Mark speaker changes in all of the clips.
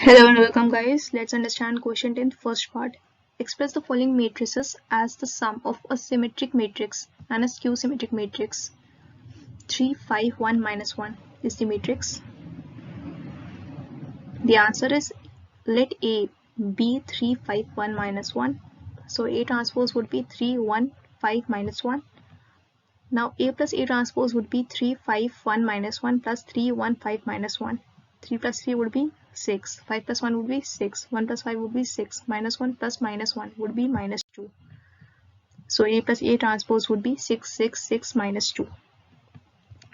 Speaker 1: Hello and welcome guys. Let's understand question 10 first part. Express the following matrices as the sum of a symmetric matrix and a skew symmetric matrix. 3, 5, 1, minus 1 is the matrix. The answer is let A be 3, 5, 1, minus 1. So A transpose would be 3, 1, 5, minus 1. Now A plus A transpose would be 3, 5, 1, minus 1 plus 3, 1, 5, minus 1. 3 plus 3 would be 6, 5 plus 1 would be 6, 1 plus 5 would be 6, minus 1 plus minus 1 would be minus 2. So A plus A transpose would be 6, 6, 6, minus 2.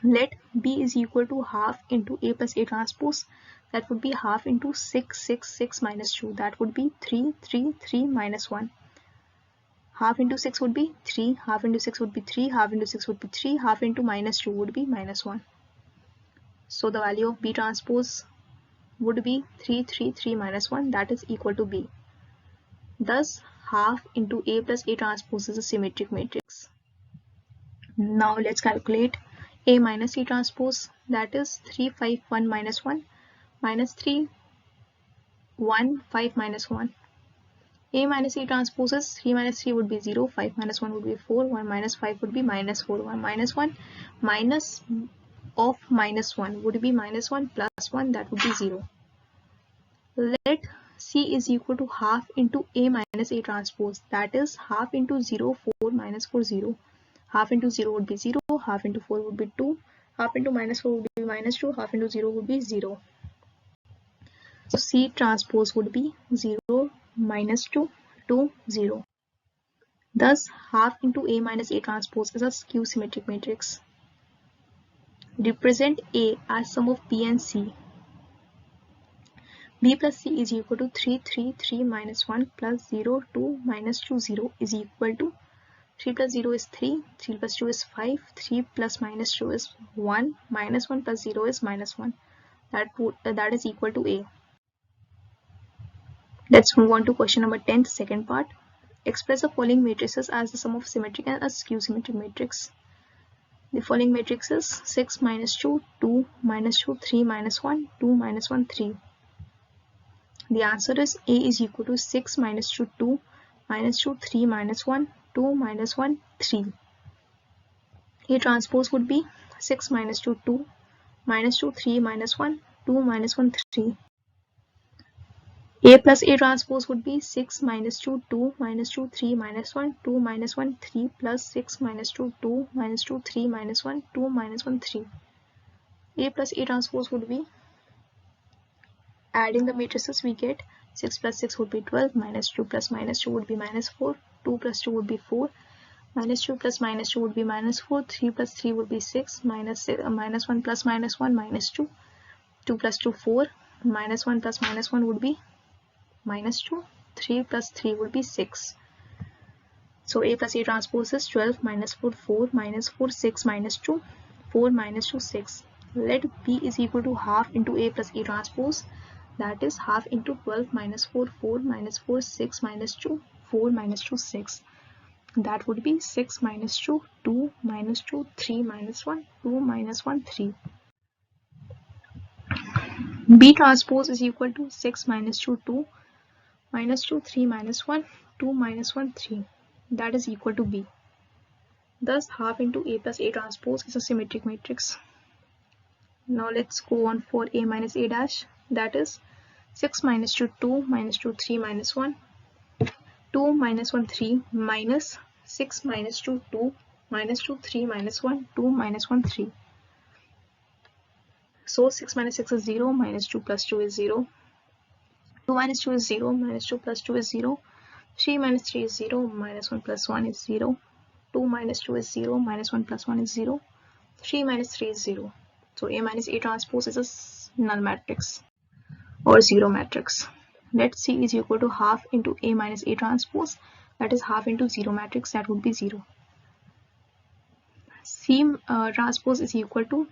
Speaker 1: Let B is equal to half into A plus A transpose. That would be half into 6, 6, 6, minus 2. That would be 3, 3, 3, minus 1. Half into 6 would be 3, half into 6 would be 3, half into 6 would be 3, half into minus 2 would be minus 1. So the value of B transpose would be 3, 3, 3, minus 1, that is equal to B. Thus, half into A plus A transpose is a symmetric matrix. Now let's calculate A minus A transpose, that is 3, 5, 1, minus 1, minus 3, 1, 5, minus 1. A minus A transpose is 3 minus 3 would be 0, 5 minus 1 would be 4, 1 minus 5 would be minus 4, 1 minus 1, minus of minus 1 would be minus 1 plus 1, that would be 0. Let C is equal to half into A minus A transpose, that is half into 0, 4, minus 4, 0. Half into 0 would be 0, half into 4 would be 2, half into minus 4 would be minus 2, half into 0 would be 0. So C transpose would be 0, minus 2, 2, 0. Thus, half into A minus A transpose is a skew symmetric matrix. Represent A as sum of B and C. B plus C is equal to 3, 3, 3, minus 1 plus 0, 2, minus 2, 0 is equal to 3 plus 0 is 3, 3 plus 2 is 5, 3 plus minus 2 is 1, minus 1 plus 0 is minus 1. That is equal to A. Let's move on to question number 10, second part. Express the following matrices as the sum of symmetric and a skew symmetric matrix. The following matrix is 6 minus 2, 2, minus 2, 3, minus 1, 2, minus 1, 3. The answer is A is equal to 6 minus 2, 2, minus 2, 3, minus 1, 2, minus 1, 3. A transpose would be 6 minus 2, 2, minus 2, 3, minus 1, 2, minus 1, 3. A plus A transpose would be 6 minus 2, 2, minus 2, 3, minus 1, 2, minus 1, 3 plus 6 minus 2, 2, minus 2, 3, minus 1, 2, minus 1, 3. A plus A transpose would be, adding the matrices we get 6 plus 6 would be 12, minus 2 plus minus 2 would be minus 4, 2 plus 2 would be 4, minus 2 plus minus 2 would be minus 4, 3 plus 3 would be 6, minus 1 plus minus 1 minus 2, 2 plus 2 4, minus 1 plus minus 1 would be minus 2, 3 plus 3 would be 6. So A plus A transpose is 12 minus 4, 4, minus 4, 6, minus 2, 4, minus 2, 6. Let B is equal to half into A plus A transpose, that is half into 12 minus 4, 4, minus 4, 6, minus 2, 4, minus 2, 6. That would be 6 minus 2, 2, minus 2, 3, minus 1, 2, minus 1, 3. B transpose is equal to 6 minus 2, 2, minus 2, 3, minus 1, 2, minus 1, 3. That is equal to B. Thus, half into A plus A transpose is a symmetric matrix. Now let's go on for A minus A dash. That is 6 minus 2, 2, minus 2, 3, minus 1, 2, minus 1, 3, minus 6 minus 2, 2, minus 2, 3, minus 1, 2, minus 1, 3. So 6 minus 6 is 0, minus 2 plus 2 is 0. 2 minus 2 is 0, minus 2 plus 2 is 0. 3 minus 3 is 0, minus 1 plus 1 is 0. 2 minus 2 is 0, minus 1 plus 1 is 0. 3 minus 3 is 0. So A minus A transpose is a null matrix or zero matrix. Let C is equal to half into A minus A transpose, that is half into 0 matrix, that would be 0. C transpose is equal to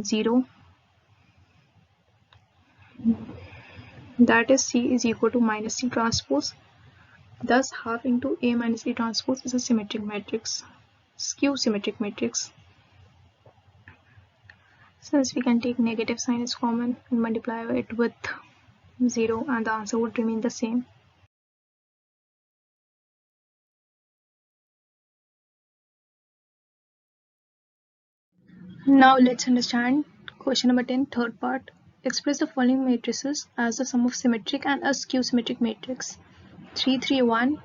Speaker 1: 0, that is C is equal to minus C transpose. Thus, half into A minus A transpose is a symmetric matrix, skew symmetric matrix. Since we can take negative sign as common and multiply it with 0, and the answer would remain the same. Now let's understand question number 10, third part. Express the following matrices as the sum of symmetric and a skew symmetric matrix. 3, 3, 1,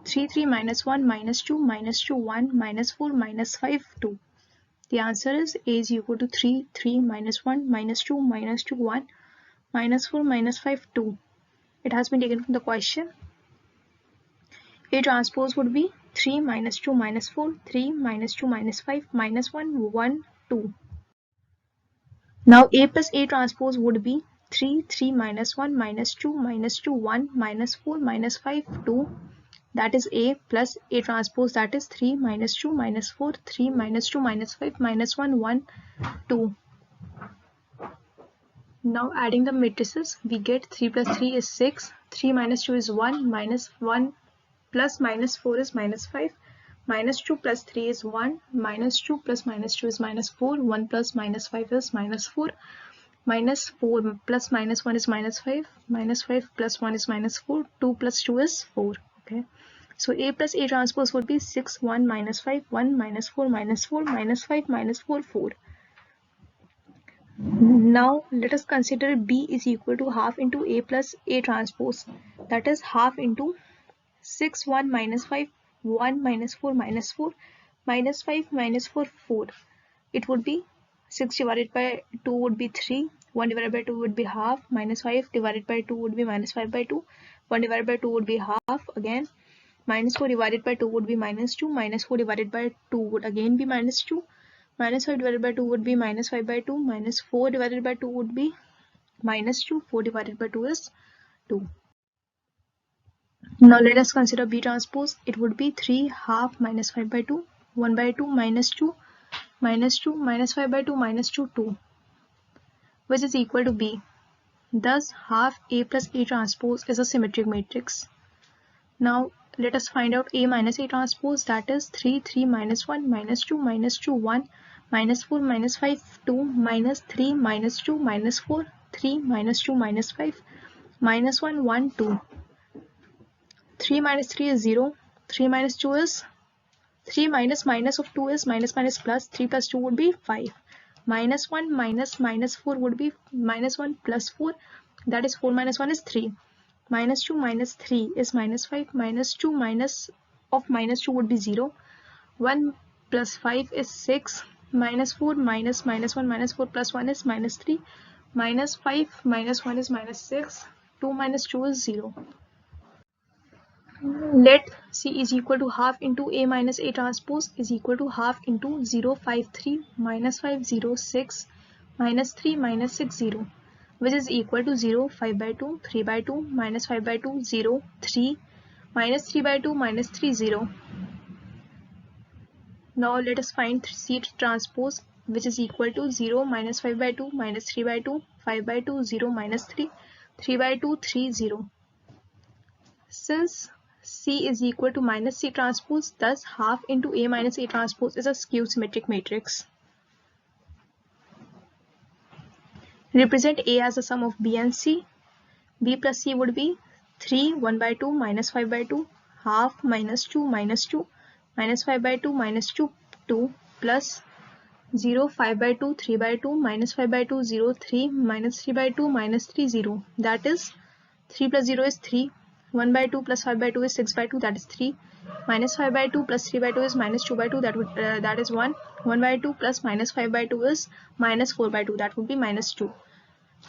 Speaker 1: 3, 3, minus 1, minus 2, minus 2, 1, minus 4, minus 5, 2. The answer is A is equal to 3, 3, minus 1, minus 2, minus 2, 1, minus 4, minus 5, 2. It has been taken from the question. A transpose would be 3, minus 2, minus 4, 3, minus 2, minus 5, minus 1, 1, 2. Now A plus A transpose would be 3, 3, minus 1, minus 2, minus 2, 1, minus 4, minus 5, 2. That is A plus A transpose, that is 3, minus 2, minus 4, 3, minus 2, minus 5, minus 1, 1, 2. Now adding the matrices, we get 3 plus 3 is 6, 3 minus 2 is 1, minus 1 plus minus 4 is minus 5, minus 2 plus 3 is 1, minus 2 plus minus 2 is minus 4, 1 plus minus 5 is minus 4, minus 4 plus minus 1 is minus 5, minus 5 plus 1 is minus 4, 2 plus 2 is 4. Okay. So A plus A transpose would be 6, 1, minus 5, 1, minus 4, minus 4, minus 5, minus 4, 4. Now let us consider B is equal to half into A plus A transpose. That is half into 6, 1, minus 5, 1, minus 4, minus 4, minus 5, minus 4, 4. It would be 6 divided by 2 would be 3, 1 divided by 2 would be half, minus 5 divided by 2 would be minus 5 by 2, 1 divided by 2 would be half again, minus 4 divided by 2 would be minus 2, minus 4 divided by 2 would again be minus 2, minus 5 divided by 2 would be minus 5 by 2, minus 4 divided by 2 would be minus 2, 4 divided by 2 is 2. Now let us consider B transpose. It would be 3 half minus 5 by 2, 1 by 2, minus 2, minus 2, minus 5 by 2, minus 2, 2, which is equal to B. Thus half A plus A transpose is a symmetric matrix. Now let us find out A minus A transpose, that is 3, 3, minus 1, minus 2, minus 2, 1, minus 4, minus 5, 2, minus 3, minus 2, minus 4, 3, minus 2, minus 5, minus 1, 1, 2. 3 minus 3 is 0, 3 minus 2 is 3 minus minus of 2 is minus minus plus, 3 plus 2 would be 5. Minus 1 minus minus 4 would be minus 1 plus 4, that is 4 minus 1 is 3. Minus 2 minus 3 is minus 5, minus 2 minus of minus 2 would be 0. 1 plus 5 is 6, minus 4 minus minus 1 minus 4 plus 1 is minus 3, minus 5 minus 1 is minus 6, 2 minus 2 is 0. Let C is equal to half into A minus A transpose is equal to half into 0, 5, 3, minus 5, 0, 6, minus 3, minus 6, 0, which is equal to 0, 5 by 2, 3 by 2, minus 5 by 2, 0, 3, minus 3 by 2, minus 3, 0. Now let us find C transpose, which is equal to 0, minus 5 by 2, minus 3 by 2, 5 by 2, 0, minus 3, 3 by 2, 3, 0. Since C is equal to minus C transpose, thus half into A minus A transpose is a skew symmetric matrix. Represent A as the sum of B and C. B plus C would be 3, 1 by 2, minus 5 by 2, half, minus 2, minus 2, minus 5 by 2, minus 2, 2, plus 0, 5 by 2, 3 by 2, minus 5 by 2, 0, 3, minus 3 by 2, minus 3, 0. That is 3 plus 0 is 3. 1 by 2 plus 5 by 2 is 6 by 2, that is 3. Minus 5 by 2 plus 3 by 2 is minus 2 by 2, that is 1. 1 by 2 plus minus 5 by 2 is minus 4 by 2, that would be minus 2.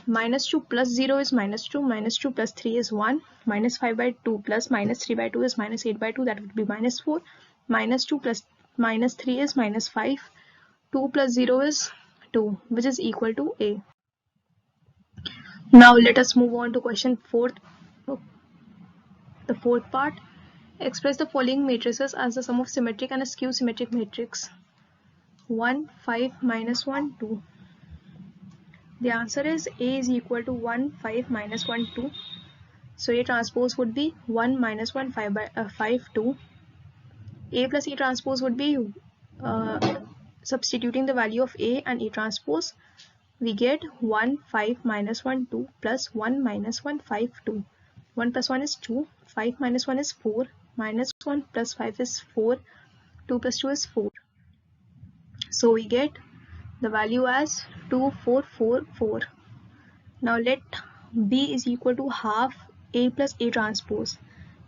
Speaker 1: Minus 2 plus 0 is minus 2, minus 2 plus 3 is 1, minus 5 by 2 plus minus 3 by 2 is minus 8 by 2, that would be minus 4. Minus 2 plus minus 3 is minus 5. 2 plus 0 is 2, which is equal to A. Now let us move on to question 4. The fourth part. Express the following matrices as the sum of symmetric and a skew symmetric matrix. 1, 5, minus 1, 2. The answer is A is equal to 1, 5, minus 1, 2. So A transpose would be 1 minus 1, 5 by 5, 2. A plus A transpose would be substituting the value of A and A transpose. we get 1, 5 minus 1, 2 plus 1 minus 1, 5, 2. 1 plus 1 is 2, 5 minus 1 is 4, minus 1 plus 5 is 4, 2 plus 2 is 4. So we get the value as 2444. Now let B is equal to half A plus A transpose,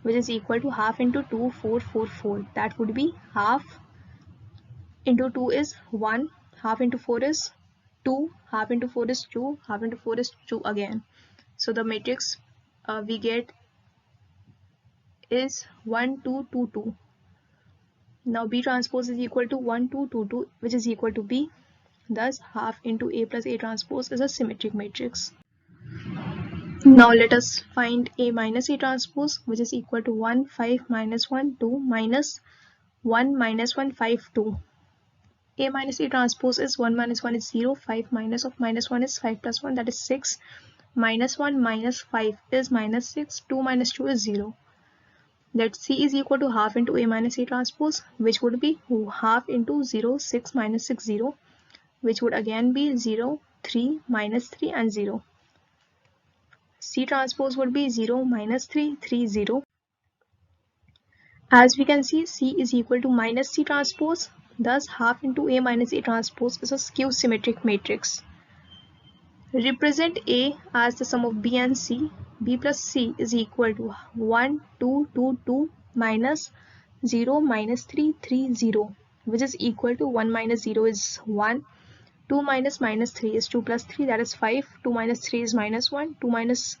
Speaker 1: which is equal to half into 2444. That would be half into 2 is 1, half into 4 is 2, half into 4 is 2, half into 4 is 2 again. So the matrix we get is 1, 2, 2, 2. Now B transpose is equal to 1, 2, 2, 2, which is equal to B. Thus half into A plus A transpose is a symmetric matrix. Now let us find A minus A transpose, which is equal to 1, 5 minus 1, 2 minus 1 minus 1, 5, 2. A minus A transpose is 1 minus 1 is 0, 5 minus of minus 1 is 5 plus 1, that is 6, minus 1 minus 5 is minus 6, 2 minus 2 is 0. Let C is equal to half into A minus A transpose, which would be half into 0, 6 minus 6, 0, which would again be 0, 3, minus 3 and 0. C transpose would be 0, minus 3, 3, 0. As we can see, C is equal to minus C transpose. Thus, half into A minus A transpose is a skew symmetric matrix. Represent A as the sum of B and C. B plus C is equal to 1, 2, 2, 2 minus 0, minus 3, 3, 0, which is equal to 1 minus 0 is 1. 2 minus minus 3 is 2 plus 3, that is 5. 2 minus 3 is minus 1. 2 minus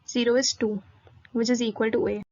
Speaker 1: 0 is 2, which is equal to A.